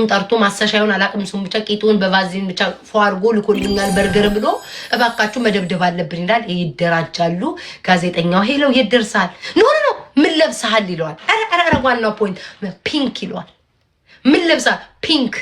ጠርቶ ማሰሻዩን አላቅም ሱም ብቻ ቂጡን በቫዝሊን ብቻ ፏርጎ ልኮልኛል በርገር ብሎ እባካችሁ መደብደብ አለብን ይላል። ይደራጃሉ። ጋዜጠኛው ሄለው ይደርሳል ኖ ምን ለብሰሃል ይለዋል። አረ ዋናው ፖይንት ፒንክ ይለዋል። ምን ለብሰሃል? ፒንክ።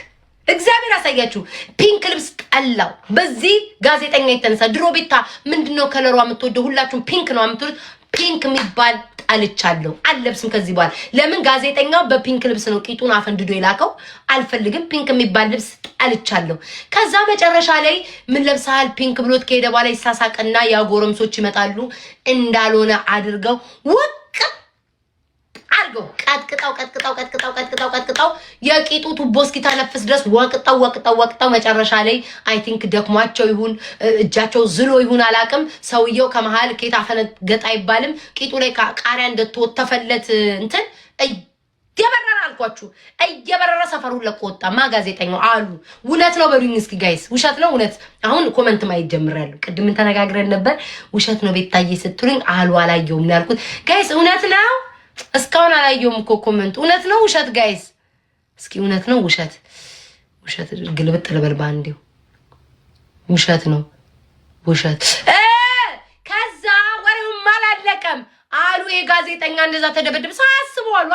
እግዚአብሔር አሳያችሁ። ፒንክ ልብስ ጠላው። በዚህ ጋዜጠኛ የተነሳ ድሮ ቤታ ምንድነው ከለሯ የምትወደው? ሁላችሁም ፒንክ ነው የምትወዱት። ፒንክ የሚባል ጣልቻለሁ አልለብስም ከዚህ በኋላ። ለምን ጋዜጠኛው በፒንክ ልብስ ነው ቂጡን አፈንድዶ የላከው። አልፈልግም ፒንክ የሚባል ልብስ ጣልቻለሁ። ከዛ መጨረሻ ላይ ምን ለብሰሃል ፒንክ ብሎት ከሄደ በኋላ ይሳሳቅና ያጎረምሶች ይመጣሉ እንዳልሆነ አድርገው አርገው ቀጥቅጣው የቂጡ ቱቦ እስኪተነፍስ ድረስ ወቅጣው መጨረሻ ላይ አይ ቲንክ ደክሟቸው ይሁን እጃቸው ዝሎ ይሁን አላቅም። ሰውየው ከመሃል ኬታ ፈነገጣ አይባልም ቂጡ ላይ ቃሪያ እንደተወተፈለት እንትን እየበረረ አልኳችሁ እየበረረ ሰፈሩን ለቆ ወጣ። ጋዜጠኛው አሉ እውነት ነው በሉኝ እስኪ ጋይስ። ውሸት ነው እውነት? አሁን ኮመንት ማየት ጀምሬያለሁ። ቅድም ተነጋግረን ነበር። ውሸት ነው ቤታዬ ስትሉኝ አላየሁም ነው ያልኩት ጋይስ። እውነት ነው እስካሁን አላየሁም እኮ ኮመንት። እውነት ነው ውሸት ጋይስ? እስኪ እውነት ነው ውሸት ግልብጥ ልበል ባንዴው። ውሸት ነው ውሸት። ከዛ ወሬውም አላለቀም አሉ የጋዜጠኛ እንደዛ ተደበደበ። ሳያስበዋሉ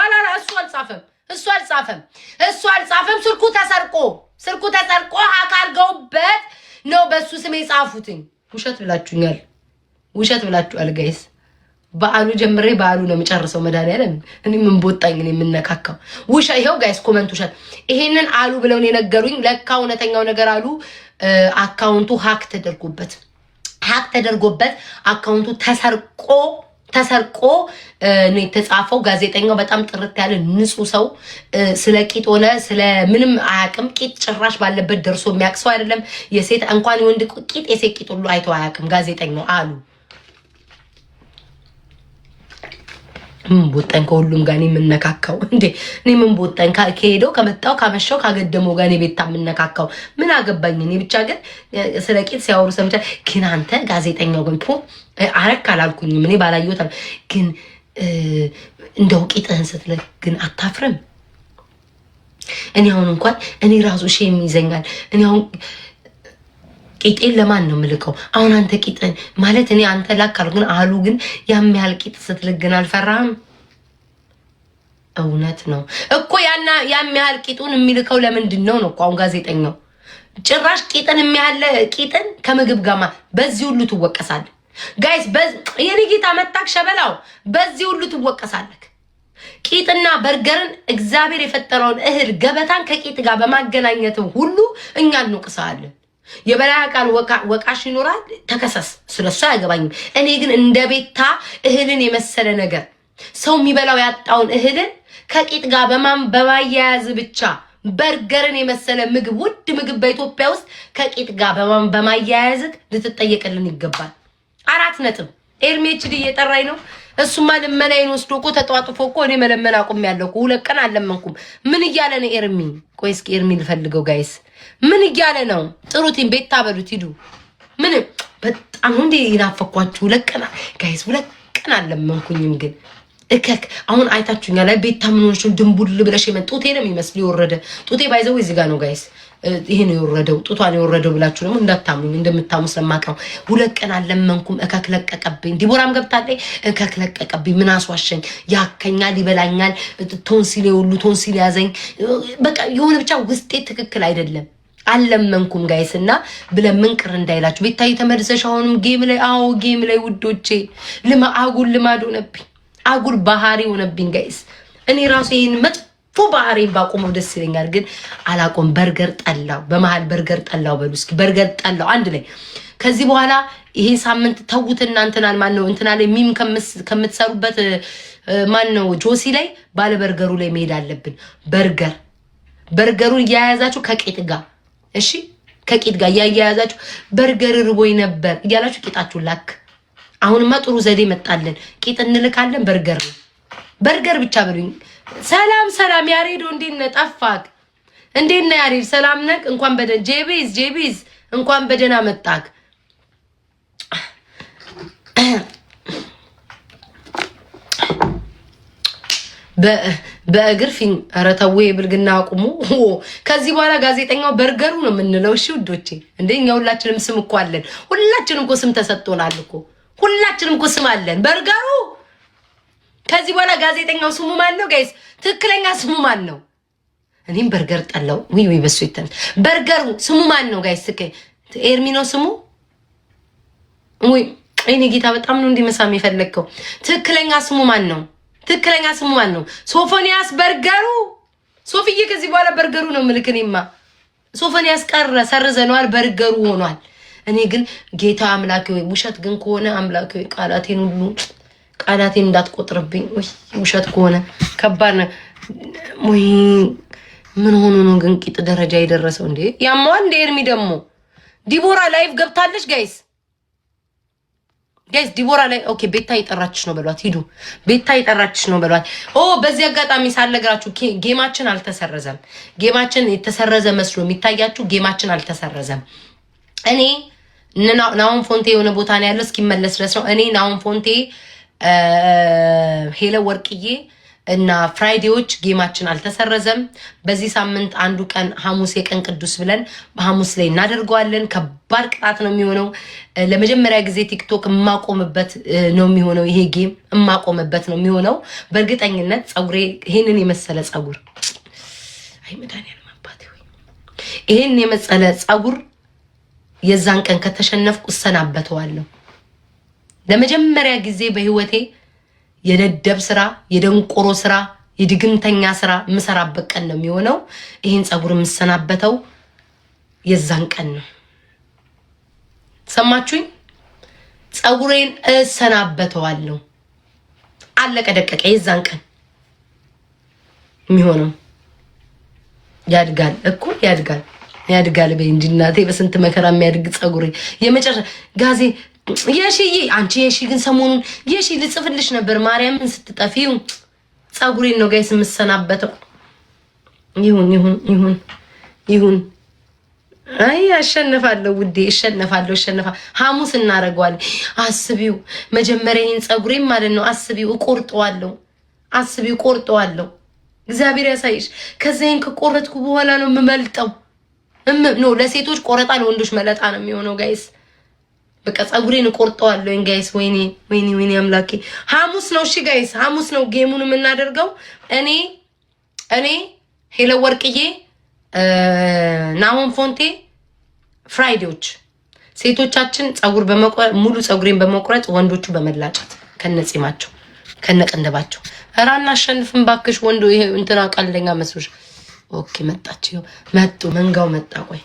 እሱ አልጻፈም። ስልኩ ተሰርቆ አካርገውበት ነው በሱ ስም የጻፉትኝ። ውሸት ብላችኋል ጋይስ። በአሉ ጀምሬ በአሉ ነው የምጨርሰው። መድኃኒዓለም እኔ ምን ቦጣኝ ነው የምነካካው? ይሄው ጋይስ ኮመንት ውሸት። ይሄንን አሉ ብለው ነው የነገሩኝ። ለካ እውነተኛው ነገር አሉ አካውንቱ ሀክ ተደርጎበት አካውንቱ ተሰርቆ ነው የተጻፈው። ጋዜጠኛው በጣም ጥርት ያለ ንጹህ ሰው ስለ ቂጥ ሆነ ስለ ምንም አያውቅም። ቂጥ ጭራሽ ባለበት ደርሶ የሚያውቅ ሰው አይደለም። የሴት እንኳን የወንድ ቂጥ የሴት ቂጥ ሁሉ አይቶ አያውቅም ጋዜጠኛው አሉ። ቦጣን ከሁሉም ጋር የምነካካው እንዴ? እኔ ምን ቦጣን ከሄደው ከመጣው ካመሻው ካገደመው ጋር ቤታ የምነካካው ምን አገባኝ? እኔ ብቻ ግን ስለ ቂጥ ሲያወሩ ሰምቻ። ግን አንተ ጋዜጠኛው ግን አረክ አላልኩኝም እኔ ባላየሁት። ግን እንደው ቂጥህን ስትለቅ ግን አታፍርም? እኔ አሁን እንኳን እኔ ራሱ ሼም ይዘኛል። እኔ አሁን ቂጤን ለማን ነው ምልከው? አሁን አንተ ቂጥን ማለት እኔ አንተ ላካል ግን አሉ ግን ያም ያህል ቂጥ ስትልግን አልፈራህም? እውነት ነው እኮ ያም ያህል ቂጡን የሚልከው ለምንድን ነው እኮ አሁን ጋዜጠኛው ጭራሽ ቂጥን የሚያህል ቂጥን ከምግብ ጋማ በዚህ ሁሉ ትወቀሳለህ ጋይስ። የኔ ጌታ መጣክ ሸበላው በዚህ ሁሉ ትወቀሳለህ። ቂጥና በርገርን እግዚአብሔር የፈጠረውን እህል ገበታን ከቂጥ ጋር በማገናኘት ሁሉ እኛ እንወቅሳለን። የበላይ አቃል ወቃሽ ይኖራል ተከሰስ፣ ስለሱ አያገባኝም። እኔ ግን እንደ ቤታ እህልን የመሰለ ነገር ሰው የሚበላው ያጣውን እህልን ከቂጥ ጋር በማያያዝ ብቻ በርገርን የመሰለ ምግብ ውድ ምግብ በኢትዮጵያ ውስጥ ከቂጥ ጋር በማያያዝ ልትጠየቅልን ይገባል። 4 ነጥብ። ኤርሜችዲ እየጠራኝ ነው። እሱማ ልመናዬን ወስዶ እኮ ተጧጥፎ እኮ እኔ መለመን አቁሜያለሁ እኮ 2 ቀን አልለመንኩም። ምን እያለ ነው ኤርሚ? ቆይ እስኪ ኤርሚ ልፈልገው ጋይስ። ምን እያለ ነው? ጥሩቲን ቤት ታበሉት ሂዱ። ምን በጣም እንዴ ይናፈኳችሁ 2 ቀን ጋይስ። 2 ቀን አልለመንኩኝም ግን እከክ አሁን አይታችሁኛል ላይ ቤታ ምን ሆነሽ ድንቡል ብለሽ የመጡት ነው የሚመስል የወረደ ጡቴ ባይዘው እዚህ ጋር ነው ጋይስ። ይሄ ነው የወረደው ጡቷን የወረደው ብላችሁ ደግሞ እንዳታሙኝ እንደምታሙ ስለማቀው 2 ቀን አልለመንኩም። እከክ ለቀቀብኝ። ዲቦራም ገብታለች። እከክ ለቀቀብኝ። ምን አስዋሸኝ? ያከኛል፣ ይበላኛል፣ ቶንሲል ሁሉ ቶንሲል ያዘኝ። በቃ የሆነ ብቻ ውስጤ ትክክል አይደለም። አልለመንኩም ጋይስ እና ብለምን ቅር እንዳይላችሁ። ቤታዬ ተመልሰሽ አሁንም ጌም ላይ ጌም ላይ ውዶቼ አጉል ልማድ ሆነብኝ። አጉል ባህሪ ሆነብኝ ጋይስ። እኔ ራሱ ይሄን መጥፎ ባህሪ ባቆመው ደስ ይለኛል፣ ግን አላቆም። በርገር ጠላው፣ በመሃል በርገር ጠላው በሉ እስኪ። በርገር ጠላው አንድ ላይ። ከዚህ በኋላ ይሄ ሳምንት ተውትና እንትናል ማን ነው እንትና ላይ ሚም ከምትሰሩበት ማን ነው ጆሲ ላይ ባለ በርገሩ ላይ መሄድ አለብን። በርገሩን እያያዛችሁ ከቂጥ ጋር እሺ፣ ከቂጥ ጋር እያያዛችሁ በርገር ርቦኝ ነበር እያላችሁ ቂጣችሁ ላክ። አሁንማ ጥሩ ዘዴ መጣለን። ቂጥ እንልካለን። በርገር ብቻ በሉኝ። ሰላም ያሬዶ እንዴት ነህ? ጠፋክ። እንዴት ነህ ያሬድ? ሰላም ነህ? እንኳን በደህና ጄቢዝ እንኳን በደህና መጣክ። በእግር ፊልም ኧረ ተው ብልግና አቁሙ። ከዚህ በኋላ ጋዜጠኛው በርገሩ ነው የምንለው። እሺ ውዶቼ እንደኛ ሁላችንም ስም እኮ አለን። ሁላችንም እኮ ስም ተሰጥቶናል እኮ ሁላችንም እኮ ስም አለን። በርገሩ ከዚህ በኋላ ጋዜጠኛው ስሙ ማን ነው ጋይስ? ትክክለኛ ስሙ ማን ነው? እኔም በርገር ጠላው። ወይ በሱ ይተን በርገሩ ስሙ ማን ነው ጋይስ? ኤርሚ ነው ስሙ። ወይ እኔ ጌታ በጣም ነው እንዲመሳም የፈለግከው። ትክክለኛ ስሙ ማን ነው? ትክክለኛ ስሙ ማን ነው? ሶፎንያስ በርገሩ። ሶፊዬ ከዚህ በኋላ በርገሩ ነው ምልክኔማ። ሶፎንያስ ቀረ፣ ሰርዘነዋል፣ በርገሩ ሆኗል። እኔ ግን ጌታ አምላኬ ወይ ውሸት ግን ከሆነ አምላኬ ወይ ቃላቴን እንዳትቆጥርብኝ። ወይ ውሸት ከሆነ ከባድ ነው። ወይ ምን ሆኖ ነው ግን ቂጥ ደረጃ የደረሰው እንዴ? ያማው እንደ ኤርሚ ደግሞ ዲቦራ ላይቭ ገብታለች ጋይስ ዲቦራ ላይ ኦኬ። ቤታ ይጠራችሽ ነው በሏት። ሂዱ ቤታ ይጠራችሽ ነው በሏት። በዚህ አጋጣሚ ሳልነግራችሁ ጌማችን አልተሰረዘም። ጌማችን የተሰረዘ መስሎ የሚታያችሁ ጌማችን አልተሰረዘም። እኔ ናውን ፎንቴ የሆነ ቦታ ነው ያለው እስኪመለስ ድረስ ነው። እኔ ናውን ፎንቴ ሄለ ወርቅዬ እና ፍራይዴዎች ጌማችን አልተሰረዘም። በዚህ ሳምንት አንዱ ቀን ሐሙስ የቀን ቅዱስ ብለን በሐሙስ ላይ እናደርገዋለን። ከባድ ቅጣት ነው የሚሆነው። ለመጀመሪያ ጊዜ ቲክቶክ የማቆምበት ነው የሚሆነው። ይሄ ጌም የማቆምበት ነው የሚሆነው በእርግጠኝነት። ጸጉሬ ይሄንን የመሰለ ጸጉር አይ መድኃኒዓለም አባቴ ወይ ይሄን የመሰለ ጸጉር የዛን ቀን ከተሸነፍኩ እሰናበተዋለሁ። ለመጀመሪያ ጊዜ በህይወቴ የደደብ ስራ፣ የደንቆሮ ስራ፣ የድግምተኛ ስራ ምሰራበት ቀን ነው የሚሆነው። ይሄን ጸጉር የምሰናበተው የዛን ቀን ነው። ሰማችሁኝ? ጸጉሬን እሰናበተዋለሁ። አለቀ ደቀቀ። የዛን ቀን የሚሆነው ያድጋል እኮ ያድጋል በይ እንጂ እናቴ በስንት መከራ የሚያድግ ጸጉሬ የመጨረሻ ጋዜ የሺዬ አንቺ የሺ ግን ሰሞኑን የሺ ልጽፍልሽ ነበር ማርያምን ስትጠፊው ጸጉሬን ነው ጋይስ የምሰናበተው። ይሁን አይ አሸነፋለሁ ውዴ እሸነፋለሁ። ሐሙስ እናደርገዋለን። አስቢው መጀመሪያ ይሄን ጸጉሬን ማለት ነው አስቢው ቆርጠዋለሁ። እግዚአብሔር ያሳይሽ። ከዛይን ከቆረጥኩ በኋላ ነው የምመልጠው። ነው ለሴቶች ቆረጣ ለወንዶች መለጣ ነው የሚሆነው ጋይስ። በቃ ጸጉሬን ቆርጠዋለሁ ጋይስ። ወይኔ አምላኬ። ሐሙስ ነው እሺ ጋይስ፣ ሐሙስ ነው ጌሙን የምናደርገው። እኔ ሄለ ወርቅዬ፣ ናሆም ፎንቴ፣ ፍራይዴዎች ሴቶቻችን ጸጉር በመቁረጥ ሙሉ ጸጉሬን በመቁረጥ ወንዶቹ በመላጨት ከነጺማቸው ከነቀንደባቸው። ኧረ አናሸንፍም ባክሽ ወንዶ። ይሄ እንትና ቀልደኛ መስሎሽ? ኦኬ መጣችሁ፣ መንጋው መጣ። ቆይ